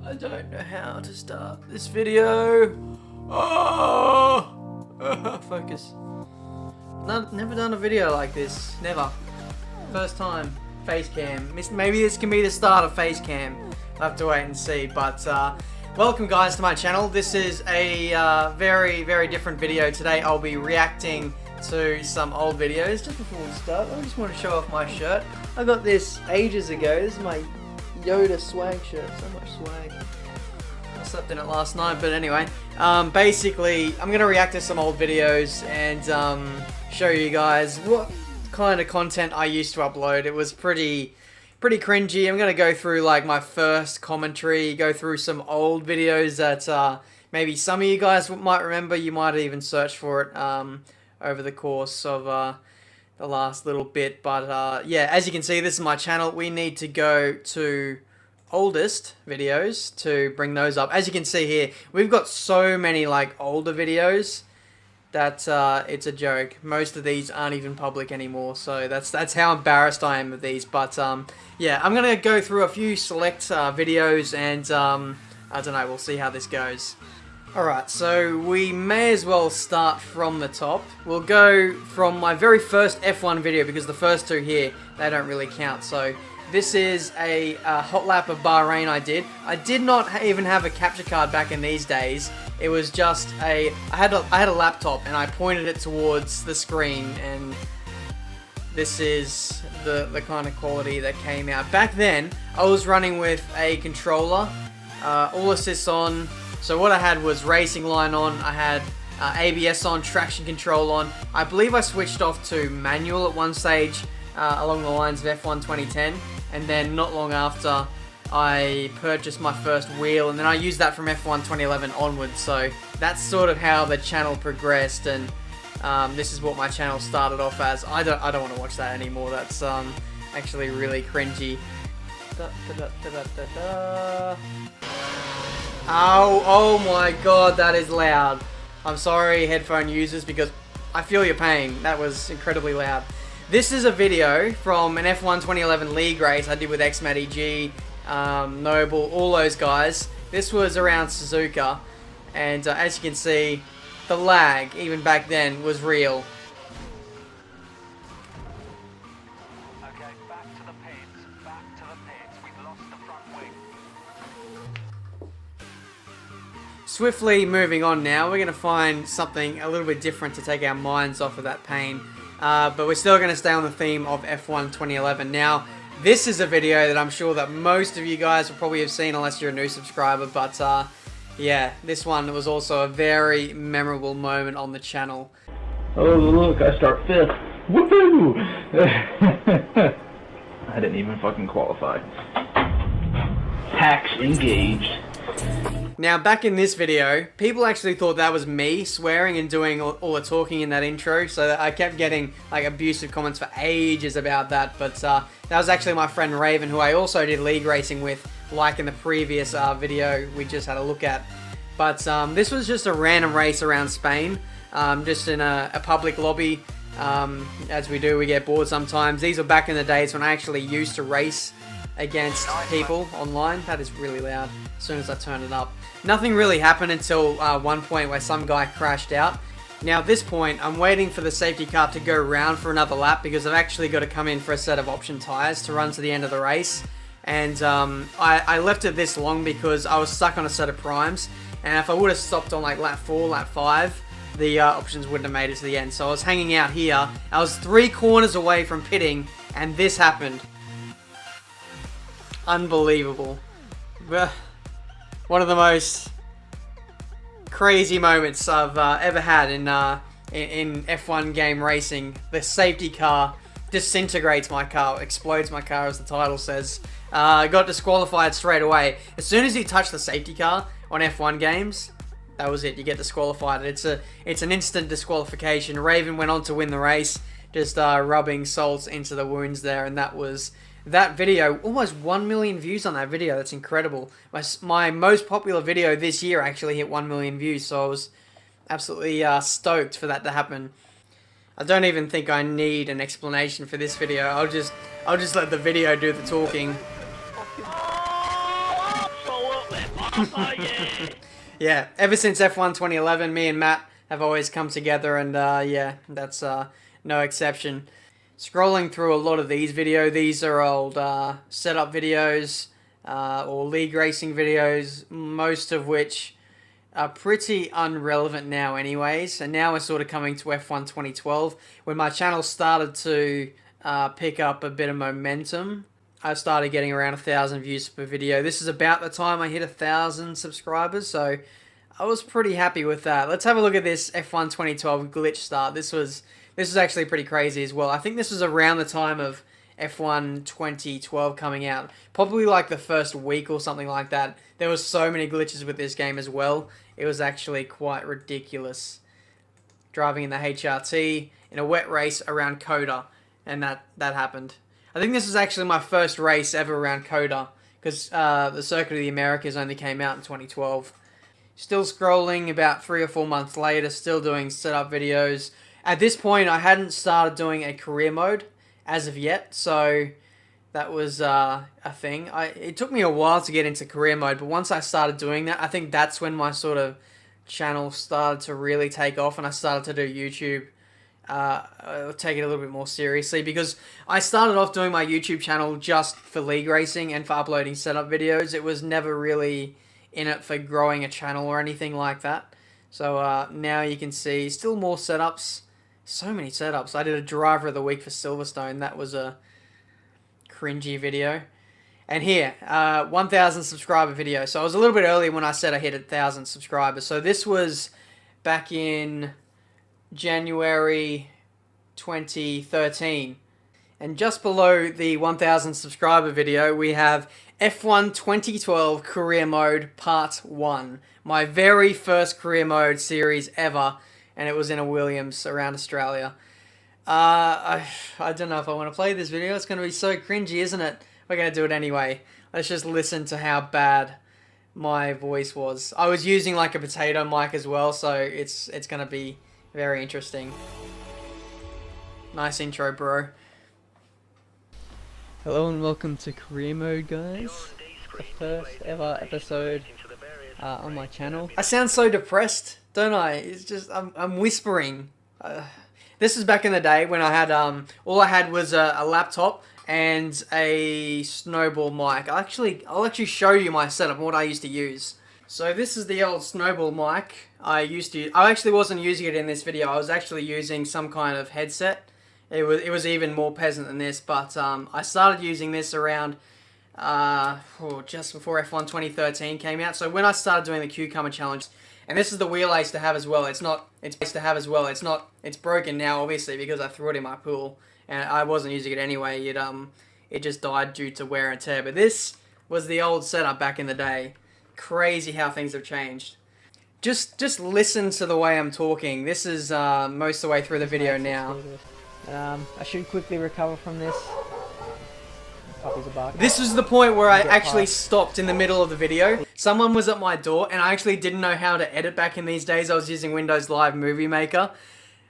I don't know how to start this video. Oh, focus. Never done a video like this. Never. First time. Face cam. Maybe this can be the start of face cam. I'll have to wait and see. But welcome guys to my channel. This is a very, very different video. Today I'll be reacting to some old videos. Just before we start, I just want to show off my shirt. I got this ages ago. This is my Yoda swag shirt. So much swag. I slept in it last night, but anyway. Basically, I'm going to react to some old videos and show you guys what kind of content I used to upload. It was pretty cringy. I'm going to go through like my first commentary, go through some old videos that maybe some of you guys might remember. You might have even searched for it over the course of the last little bit. But yeah, as you can see, this is my channel. We need to go to oldest videos to bring those up. As you can see here, we've got so many like older videos that it's a joke. Most of these aren't even public anymore, so that's how embarrassed I am of these. But yeah, I'm gonna go through a few select videos and I don't know, we'll see how this goes. Alright, so we may as well start from the top. We'll go from my very first F1 video, because the first two here, they don't really count. So this is a hot lap of Bahrain I did. I did not even have a capture card back in these days. It was just I had a laptop and I pointed it towards the screen, and this is the kind of quality that came out. Back then, I was running with a controller, all assists on. So what I had was racing line on, I had ABS on, traction control on. I believe I switched off to manual at one stage along the lines of F1 2010, and then not long after I purchased my first wheel, and then I used that from F1 2011 onwards. So that's sort of how the channel progressed, and this is what my channel started off as. I don't want to watch that anymore. That's actually really cringy. Oh my god, that is loud. I'm sorry, headphone users, because I feel your pain. That was incredibly loud. This is a video from an F1 2011 league race I did with XMATEG, Noble, all those guys. This was around Suzuka, and as you can see, the lag, even back then, was real. Okay, back to the pits, we've lost the front wing. Swiftly moving on now, we're going to find something a little bit different to take our minds off of that pain. But we're still going to stay on the theme of F1 2011. Now, this is a video that I'm sure that most of you guys will probably have seen unless you're a new subscriber. But yeah, this one was also a very memorable moment on the channel. Oh look, I start fifth. Woohoo! I didn't even fucking qualify. Hacks engaged. Now, back in this video, people actually thought that was me swearing and doing all the talking in that intro, so that I kept getting like abusive comments for ages about that. But that was actually my friend Raven, who I also did league racing with, like in the previous video we just had a look at. But this was just a random race around Spain, just in a public lobby. As we do, we get bored sometimes. These were back in the days when I actually used to race against people online. That is really loud as soon as I turn it up. Nothing really happened until one point where some guy crashed out. Now at this point, I'm waiting for the safety car to go around for another lap, because I've actually got to come in for a set of option tyres to run to the end of the race. And I left it this long because I was stuck on a set of primes, and if I would have stopped on like lap 4, lap 5, the options wouldn't have made it to the end. So I was hanging out here. I was 3 corners away from pitting, and this happened. Unbelievable. One of the most crazy moments I've ever had in F1 game racing. The safety car disintegrates my car, explodes my car, as the title says. I got disqualified straight away. As soon as you touch the safety car on F1 games, that was it. You get disqualified. It's an instant disqualification. Raven went on to win the race, just rubbing salt into the wounds there, and that was that video. Almost 1 million views on that video. That's incredible. My most popular video this year actually hit 1 million views, so I was absolutely stoked for that to happen. I don't even think I need an explanation for this video. I'll just let the video do the talking. Absolutely Yeah, ever since F1 2011, me and Matt have always come together, and yeah, that's no exception. Scrolling through a lot of these videos, these are old setup videos or league racing videos, most of which are pretty unrelevant now anyways, and now we're sort of coming to F1 2012, when my channel started to pick up a bit of momentum. I started getting around 1,000 views per video. This is about the time I hit 1,000 subscribers, so I was pretty happy with that. Let's have a look at this F1 2012 glitch start. This was actually pretty crazy as well. I think this was around the time of F1 2012 coming out. Probably like the first week or something like that. There was so many glitches with this game as well. It was actually quite ridiculous. Driving in the HRT in a wet race around Coda, and that happened. I think this was actually my first race ever around Coda, because the Circuit of the Americas only came out in 2012. Still scrolling about 3 or 4 months later, still doing setup videos. At this point, I hadn't started doing a career mode as of yet, so that was a thing. It took me a while to get into career mode, but once I started doing that, I think that's when my sort of channel started to really take off, and I started to do YouTube. Take it a little bit more seriously, because I started off doing my YouTube channel just for league racing and for uploading setup videos. It was never really in it for growing a channel or anything like that. So now you can see still more setups, so many setups. I did a driver of the week for Silverstone. That was a cringy video. And here, 1,000 subscriber video. So I was a little bit early when I said I hit 1,000 subscribers. So this was back in January 2013, and just below the 1,000 subscriber video we have F1 2012 career mode part 1, my very first career mode series ever, and it was in a Williams around Australia. I don't know if I want to play this video. It's going to be so cringy, isn't it? We're going to do it anyway. Let's just listen to how bad my voice was. I was using like a potato mic as well, so it's going to be very interesting. Nice intro, bro. Hello and welcome to career mode, guys. The first ever episode on my channel. I sound so depressed, don't I? It's just I'm whispering. This is back in the day when I had all I had was a laptop and a snowball mic. I'll actually show you my setup, what I used to use. So this is the old snowball mic I used to use. I actually wasn't using it in this video. I was actually using some kind of headset. It was even more peasant than this, but I started using this around just before F1 2013 came out. So when I started doing the Cucumber Challenge, and this is the wheel I used to have as well. It's broken now, obviously, because I threw it in my pool, and I wasn't using it anyway. It just died due to wear and tear. But this was the old setup back in the day. Crazy how things have changed. Just listen to the way I'm talking. This is most of the way through the video now. I should quickly recover from this. Puppies are barking. This was the point where I actually stopped in the middle of the video. Someone was at my door, and I actually didn't know how to edit back in these days. I was using Windows Live Movie Maker.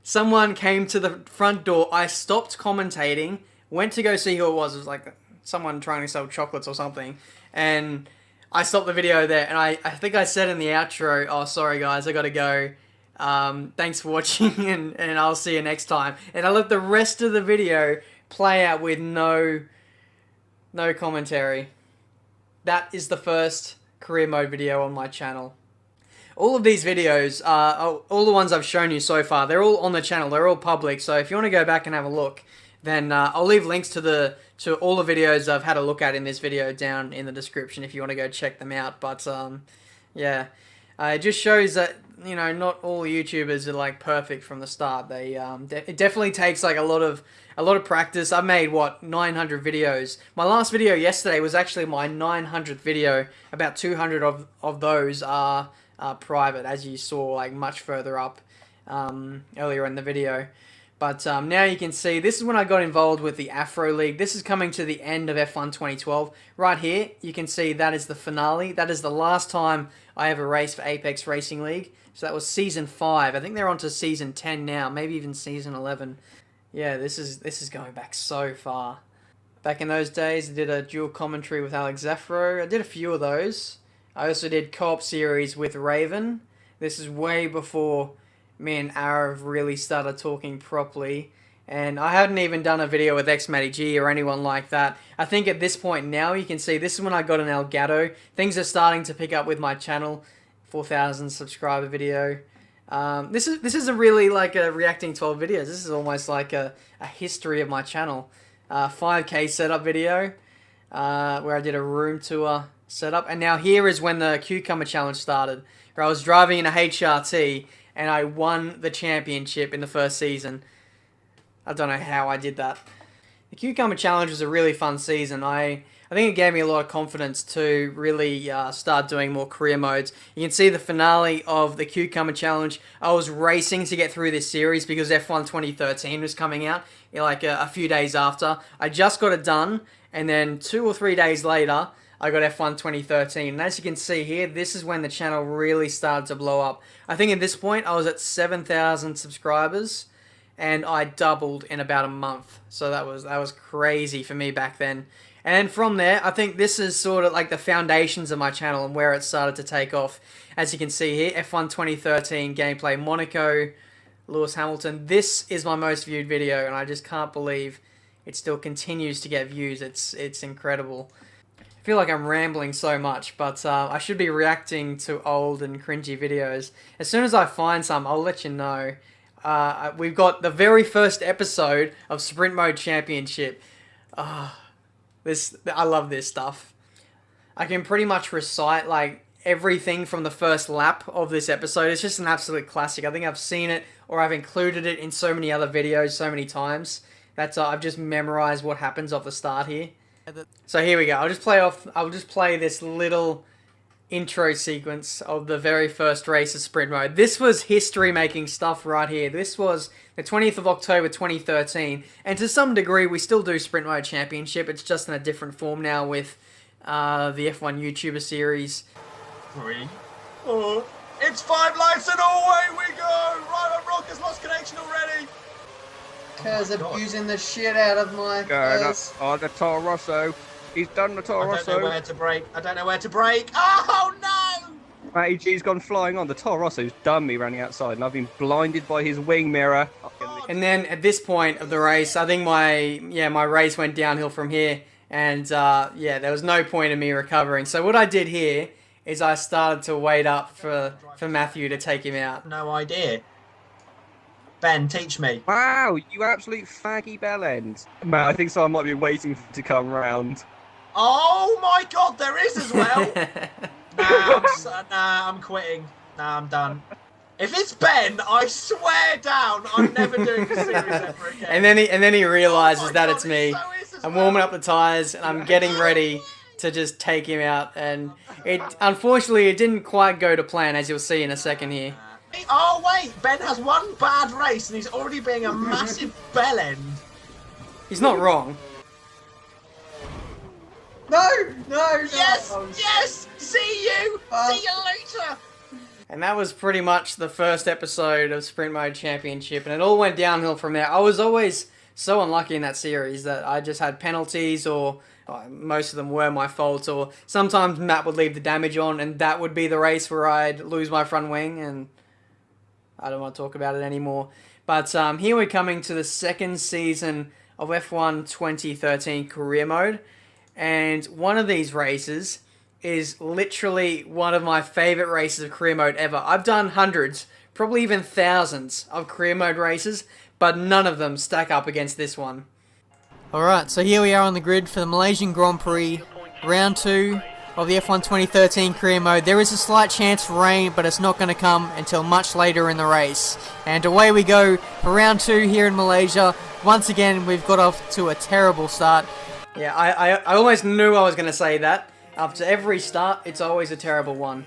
Someone came to the front door. I stopped commentating, went to go see who it was. It was like someone trying to sell chocolates or something, and I stopped the video there, and I think I said in the outro, oh, sorry guys, I gotta go. Thanks for watching, and I'll see you next time. And I let the rest of the video play out with no commentary. That is the first career mode video on my channel. All of these videos, all the ones I've shown you so far, they're all on the channel, they're all public, so if you want to go back and have a look, then I'll leave links to all the videos I've had a look at in this video down in the description if you want to go check them out. But yeah, it just shows that, you know, not all YouTubers are like perfect from the start. They it definitely takes like a lot of practice. I made 900 videos. My last video yesterday was actually my 900th video. About 200 of those are private, as you saw like much further up earlier in the video. But now you can see, this is when I got involved with the Afro League. This is coming to the end of F1 2012. Right here, you can see that is the finale. That is the last time I ever raced for Apex Racing League. So that was Season 5. I think they're on to Season 10 now, maybe even Season 11. Yeah, this is going back so far. Back in those days, I did a dual commentary with Alex Zafro. I did a few of those. I also did co-op series with Raven. This is way before me and Arav really started talking properly. And I hadn't even done a video with XMattyG or anyone like that. I think at this point now you can see this is when I got an Elgato. Things are starting to pick up with my channel. 4,000 subscriber video. This isn't really like a reacting 12 videos. This is almost like a history of my channel. 5K setup video where I did a room tour setup. And now here is when the Cucumber Challenge started. Where I was driving in a HRT and I won the championship in the first season. I don't know how I did that. The Cucumber Challenge was a really fun season. I think it gave me a lot of confidence to really start doing more career modes. You can see the finale of the Cucumber Challenge. I was racing to get through this series because F1 2013 was coming out like a few days after. I just got it done, and then 2 or 3 days later, I got F1 2013. And as you can see here, this is when the channel really started to blow up. I think at this point, I was at 7,000 subscribers. And I doubled in about a month. So that was crazy for me back then. And from there, I think this is sort of like the foundations of my channel and where it started to take off. As you can see here, F1 2013 gameplay, Monaco, Lewis Hamilton. This is my most viewed video, and I just can't believe it still continues to get views. It's incredible. I feel like I'm rambling so much, but I should be reacting to old and cringy videos. As soon as I find some, I'll let you know. We've got the very first episode of Sprint Mode Championship. I love this stuff. I can pretty much recite like everything from the first lap of this episode. It's just an absolute classic. I think I've seen it or I've included it in so many other videos so many times. That's I've just memorized what happens off the start here. So here we go. I'll just play this little intro sequence of the very first race of Sprint Mode. This was history-making stuff right here. This was the 20th of October 2013, and to some degree we still do Sprint Mode Championship. It's just in a different form now with the F1 YouTuber series. 3. Oh, it's 5 lights and away we go! Right on, Rock has lost connection already! Kerr's abusing the shit out of my purse. Oh, the Toro Rosso. He's done the Toro Rosso. I don't know where to brake. I don't know where to brake. Oh, no! Matty G's gone flying on. The Toro Rosso's done me running outside, and I've been blinded by his wing mirror. And then at this point of the race, I think my race went downhill from here. And yeah, there was no point in me recovering. So what I did here is I started to wait up for Matthew to take him out. No idea. Ben, teach me. Wow, you absolute faggy bellend. Man, I think someone might be waiting for it to come round. Oh my god, there is as well! Nah, I'm quitting. Nah, I'm done. If it's Ben, I swear down, I'm never doing this series ever again. And then he realizes that God, it's me. so is as I'm well. warming up the tires and I'm getting ready to just take him out. And unfortunately it didn't quite go to plan, as you'll see in a second here. Oh wait, Ben has one bad race and he's already being a massive bellend. He's not wrong. No! Yes! Yes! See you! See you later! And that was pretty much the first episode of Sprint Mode Championship, and it all went downhill from there. I was always so unlucky in that series that I just had penalties, or most of them were my fault, or sometimes Matt would leave the damage on, and that would be the race where I'd lose my front wing, and I don't want to talk about it anymore. But here we're coming to the second season of F1 2013 Career Mode. And one of these races is literally one of my favorite races of career mode ever. I've done hundreds, probably even thousands of career mode races, but none of them stack up against this one. Alright, so here we are on the grid for the Malaysian Grand Prix, round 2 of the F1 2013 career mode. There is a slight chance for rain, but it's not going to come until much later in the race. And away we go for round 2 here in Malaysia. Once again, we've got off to a terrible start. Yeah, I almost knew I was going to say that. After every start, it's always a terrible one.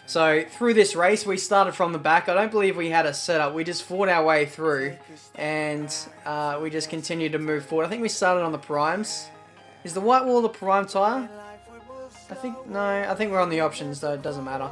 So, through this race, we started from the back. I don't believe we had a setup. We just fought our way through, and we just continued to move forward. I think we started on the primes. Is the white wall the prime tyre? I think we're on the options, though it doesn't matter.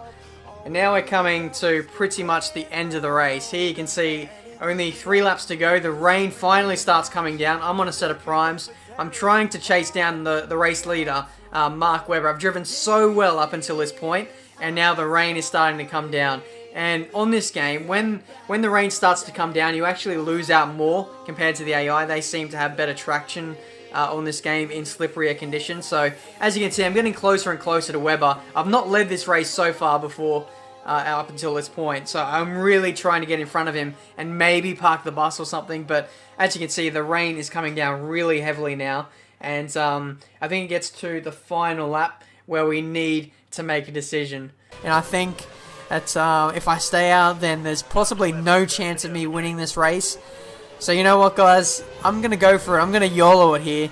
And now we're coming to pretty much the end of the race. Here you can see only 3 laps to go. The rain finally starts coming down. I'm on a set of primes. I'm trying to chase down the race leader, Mark Webber. I've driven so well up until this point, and now the rain is starting to come down. And on this game, when the rain starts to come down, you actually lose out more compared to the AI. They seem to have better traction on this game in slipperier conditions. So, as you can see, I'm getting closer and closer to Webber. I've not led this race so far before, up until this point. So, I'm really trying to get in front of him and maybe park the bus or something. But, as you can see, the rain is coming down really heavily now. And I think it gets to the final lap where we need to make a decision. And I think that if I stay out, then there's possibly no chance of me winning this race. So you know what, guys? I'm going to go for it. I'm going to YOLO it here.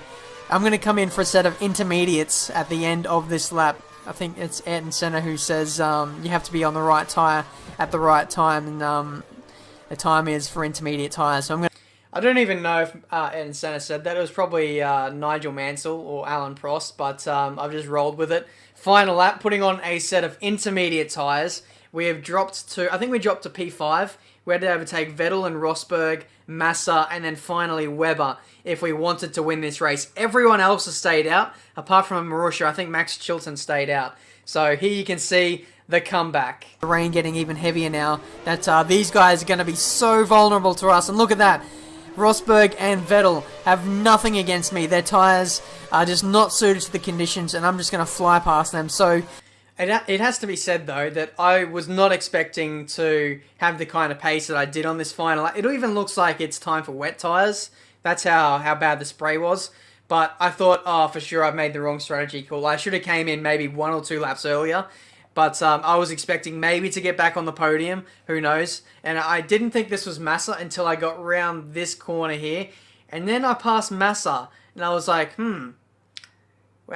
I'm going to come in for a set of intermediates at the end of this lap. I think it's Ayrton Senna who says you have to be on the right tyre at the right time. And the time is for intermediate tyres. So I don't even know if Ayrton Senna said that. It was probably Nigel Mansell or Alan Prost, but I've just rolled with it. Final lap, putting on a set of intermediate tyres. We have dropped to, I think we dropped to P5. We had to overtake Vettel and Rosberg, Massa, and then finally Webber if we wanted to win this race. Everyone else has stayed out, apart from Marussia. I think Max Chilton stayed out. So here you can see the comeback. The rain getting even heavier now. That these guys are going to be so vulnerable to us. And look at that. Rosberg and Vettel have nothing against me. Their tyres are just not suited to the conditions, and I'm just going to fly past them. So it has to be said, though, that I was not expecting to have the kind of pace that I did on this final. It even looks like it's time for wet tyres. That's how bad the spray was. But I thought, oh, for sure, I've made the wrong strategy call. I should have came in maybe 1 or 2 laps earlier. But I was expecting maybe to get back on the podium. Who knows? And I didn't think this was Massa until I got round this corner here. And then I passed Massa. And I was like, wow,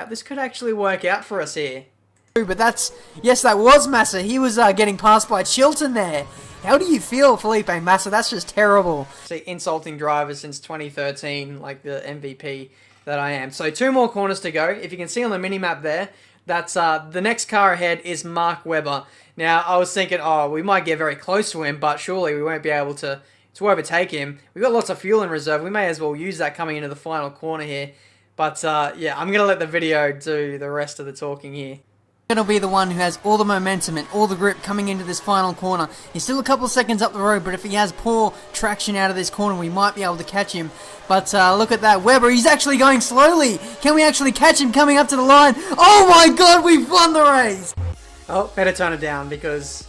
this could actually work out for us here. But yes, that was Massa. He was getting passed by Chilton there. How do you feel, Felipe Massa? That's just terrible. See, insulting drivers since 2013, like the MVP that I am. So 2 more corners to go. If you can see on the mini-map there, that's the next car ahead is Mark Webber. Now, I was thinking, oh, we might get very close to him, but surely we won't be able to overtake him. We've got lots of fuel in reserve. We may as well use that coming into the final corner here. But, yeah, I'm going to let the video do the rest of the talking here. Going to be the one who has all the momentum and all the grip coming into this final corner. He's still a couple of seconds up the road, but if he has poor traction out of this corner, we might be able to catch him. But look at that, Webber, he's actually going slowly. Can we actually catch him coming up to the line? Oh my god, we've won the race! Oh, better turn it down because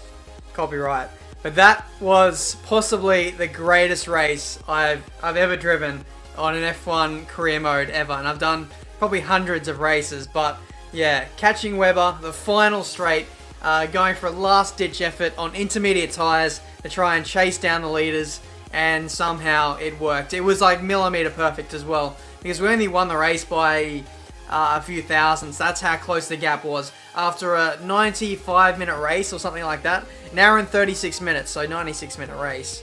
copyright. But that was possibly the greatest race I've ever driven on an F1 career mode ever. And I've done probably hundreds of races, but yeah, catching Webber, the final straight, going for a last-ditch effort on intermediate tyres to try and chase down the leaders, and somehow it worked. It was like millimeter perfect as well, because we only won the race by a few thousandths. That's how close the gap was. After a 95-minute race or something like that, now we're in 36 minutes, so 96-minute race.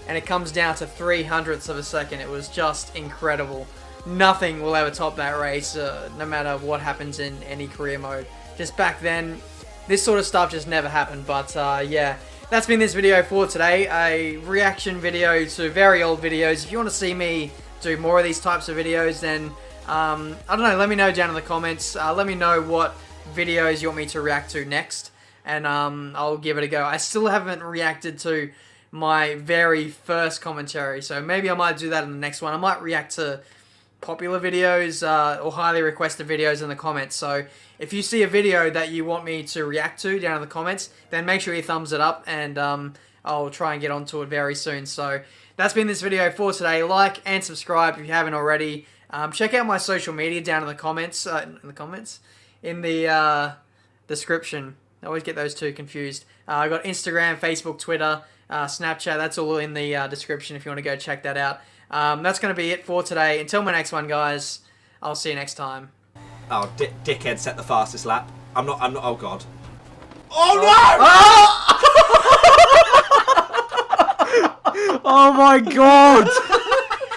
And it comes down to 300ths of a second. It was just incredible. Nothing will ever top that race, no matter what happens in any career mode. Just back then, this sort of stuff just never happened. But yeah, that's been this video for today. A reaction video to very old videos. If you want to see me do more of these types of videos, then I don't know, let me know down in the comments. Let me know what videos you want me to react to next, and I'll give it a go. I still haven't reacted to my very first commentary, so maybe I might do that in the next one. I might react to popular videos or highly requested videos in the comments. So if you see a video that you want me to react to down in the comments, then make sure you thumbs it up, and I'll try and get onto it very soon. So that's been this video for today. Like and subscribe if you haven't already. Check out my social media down in the comments. In the description. I always get those two confused. I got Instagram, Facebook, Twitter, Snapchat. That's all in the description if you want to go check that out. That's going to be it for today. Until my next one, guys, I'll see you next time. Oh, dickhead set the fastest lap. I'm not, oh god. Oh no! Oh my god!